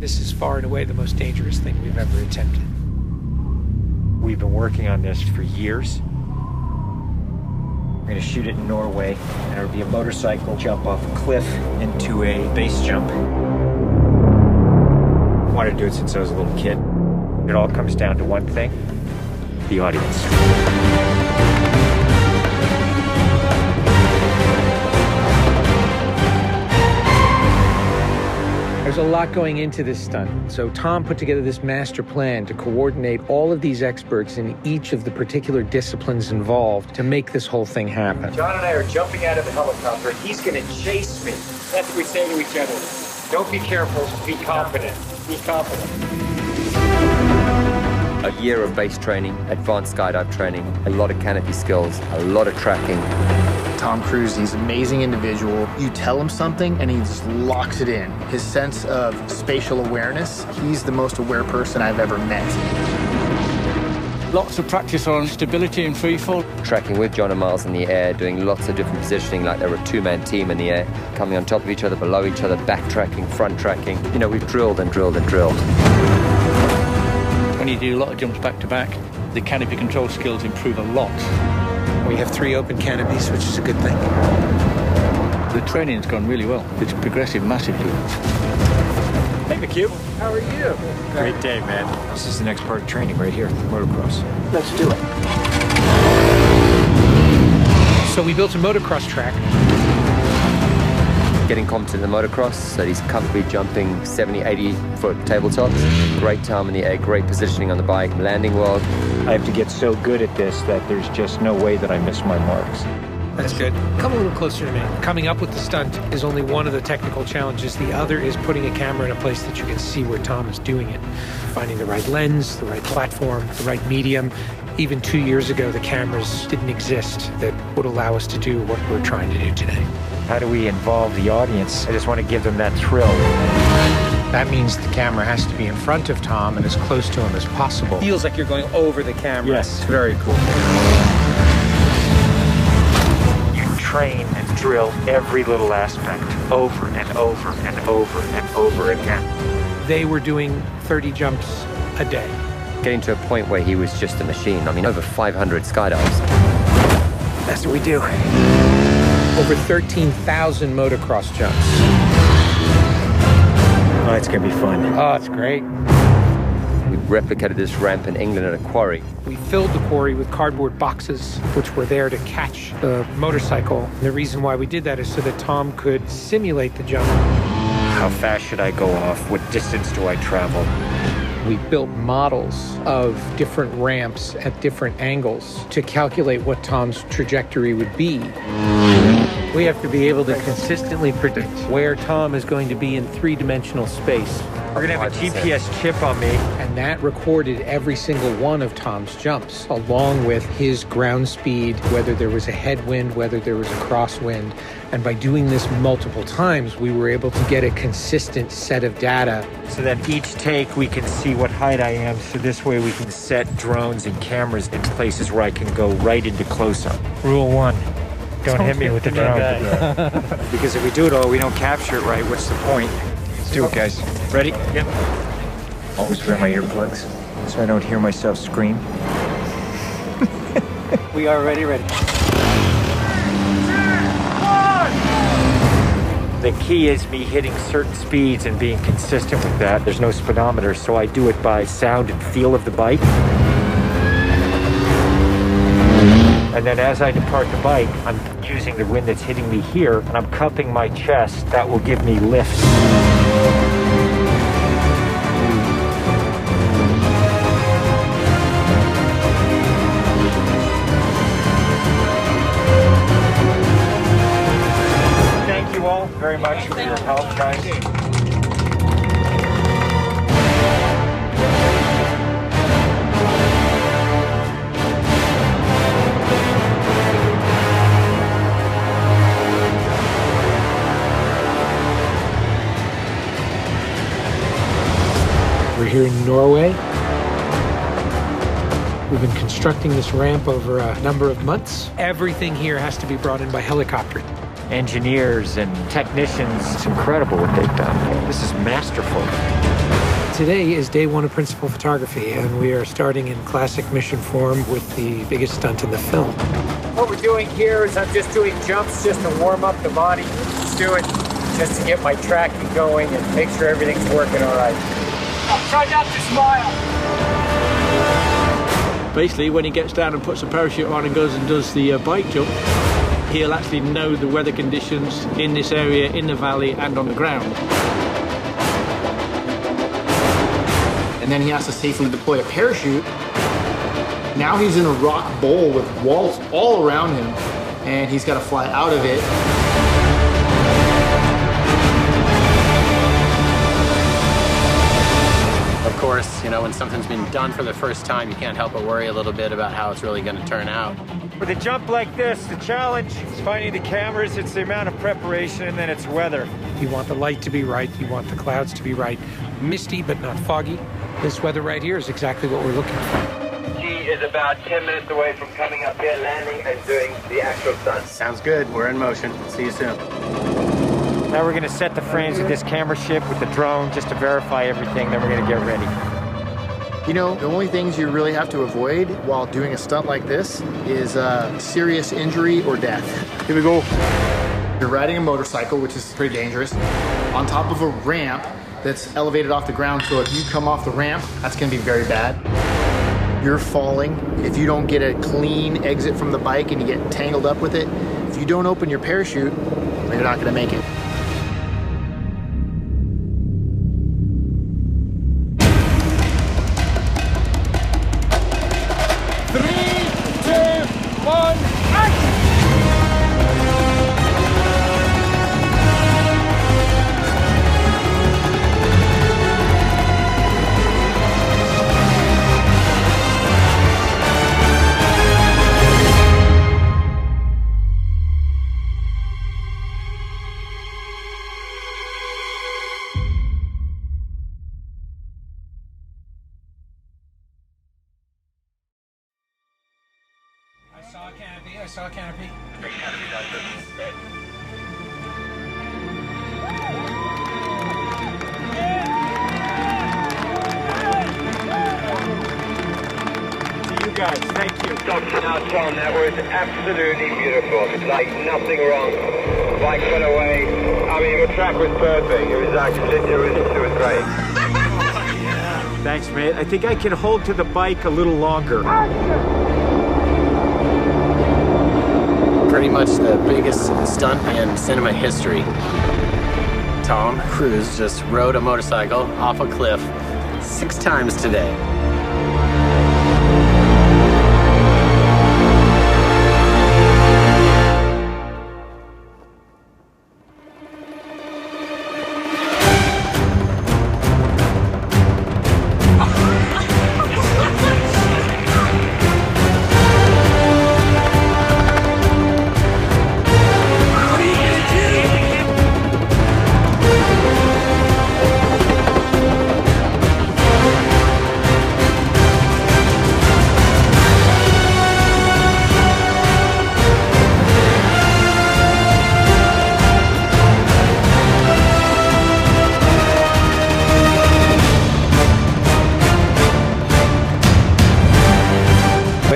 This is far and away the most dangerous thing we've ever attempted. We've been working on this for years. We're gonna shoot it in Norway, and it'll be a motorcycle jump off a cliff into a base jump. I wanted to do it since I was a little kid. It all comes down to one thing: the audience. There's a lot going into this stunt, so Tom put together this master plan to coordinate all of these experts in each of the particular disciplines involved to make this whole thing happen. John and I are jumping out of the helicopter, and he's gonna chase me. That's what we say to each other. Don't be careful, be confident. Be confident. A year of base training, advanced skydive training, a lot of canopy skills, a lot of tracking. Tom Cruise, he's an amazing individual. You tell him something and he just locks it in. His sense of spatial awareness, he's the most aware person I've ever met. Lots of practice on stability and freefall. Tracking with John and Miles in the air, doing lots of different positioning like they're a two-man team in the air, coming on top of each other, below each other, backtracking, front tracking. You know, we've drilled and drilled and drilled. When you do a lot of jumps back to back, the canopy control skills improve a lot. We have 3 open canopies, which is a good thing. The training's gone really well. It's progressive massively. Hey, McHugh. How are you? Great day, man. This is the next part of training right here, motocross. Let's do it. So we built a motocross track. Getting competent in the motocross, so he's comfortably jumping 70, 80-foot tabletops. Great time in the air, great positioning on the bike, landing well. I have to get so good at this that there's just no way that I miss my marks. That's good. Come a little closer to me. Coming up with the stunt is only one of the technical challenges. The other is putting a camera in a place that you can see where Tom is doing it. Finding the right lens, the right platform, the right medium. Even 2 years ago, the cameras didn't exist that would allow us to do what we're trying to do today. How do we involve the audience? I just want to give them that thrill. That means the camera has to be in front of Tom and as close to him as possible. Feels like you're going over the camera. Yes, it's very cool. You train and drill every little aspect over and over and over and over again. They were doing 30 jumps a day. Getting to a point where he was just a machine. I mean, over 500 skydives. That's what we do. Over 13,000 motocross jumps. Oh, it's gonna be fun. Oh, it's great. We replicated this ramp in England at a quarry. We filled the quarry with cardboard boxes, which were there to catch the motorcycle. And the reason why we did that is so that Tom could simulate the jump. How fast should I go off? What distance do I travel? We built models of different ramps at different angles to calculate what Tom's trajectory would be. We have to be able to consistently predict where Tom is going to be in 3-dimensional space. We're gonna have a GPS chip on me. And that recorded every single one of Tom's jumps, along with his ground speed, whether there was a headwind, whether there was a crosswind. And by doing this multiple times, we were able to get a consistent set of data. So that each take we can see what height I am, so this way we can set drones and cameras in places where I can go right into close-up. Rule 1, don't hit me with the drone. Because if we do it all, we don't capture it right, what's the point? Let's do it, guys. Ready? Yep. Always wear my earplugs so I don't hear myself scream. We are ready. The key is me hitting certain speeds and being consistent with that. There's no speedometer, so I do it by sound and feel of the bike. And then as I depart the bike, I'm using the wind that's hitting me here, and I'm cupping my chest. That will give me lift. Thank you all very much for your help, guys. We're here in Norway. We've been constructing this ramp over a number of months. Everything here has to be brought in by helicopter. engineers and technicians. It's incredible what they've done. This is masterful. Today is day one of principal photography, and we are starting in classic mission form with the biggest stunt in the film. What we're doing here is I'm just doing jumps just to warm up the body. Just do it just to get my tracking going and make sure everything's working all right. Try not to smile. Basically, when he gets down and puts a parachute on and goes and does the bike jump, he'll actually know the weather conditions in this area, in the valley and on the ground. And then he has to safely deploy a parachute. Now he's in a rock bowl with walls all around him, and he's got to fly out of it. Of course, you know, when something's been done for the first time, you can't help but worry a little bit about how it's really going to turn out. With a jump like this, the challenge is finding the cameras. It's the amount of preparation, and then it's weather. You want the light to be right, you want the clouds to be right. Misty, but not foggy. This weather right here is exactly what we're looking for. He is about 10 minutes away from coming up here, landing and doing the actual stunt. Sounds good. We're in motion. See you soon. Now we're going to set the frames with this camera ship with the drone just to verify everything, then we're going to get ready. You know, the only things you really have to avoid while doing a stunt like this is serious injury or death. Here we go. You're riding a motorcycle, which is pretty dangerous, on top of a ramp that's elevated off the ground, so if you come off the ramp, that's gonna be very bad. You're falling. If you don't get a clean exit from the bike and you get tangled up with it, if you don't open your parachute, you're not gonna make it. I saw a canopy. To you guys, thank you. Dr. Tom, that was absolutely beautiful. Like nothing wrong. The bike went away. I mean, the track was perfect. It was actually, it was great. Thanks, mate. I think I can hold to the bike a little longer. Pretty much the biggest stunt in cinema history. Tom Cruise just rode a motorcycle off a cliff 6 times today.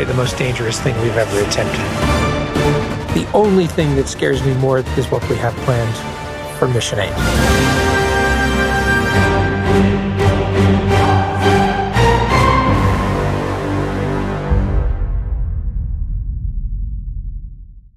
The most dangerous thing we've ever attempted. The only thing that scares me more is what we have planned for Mission 8.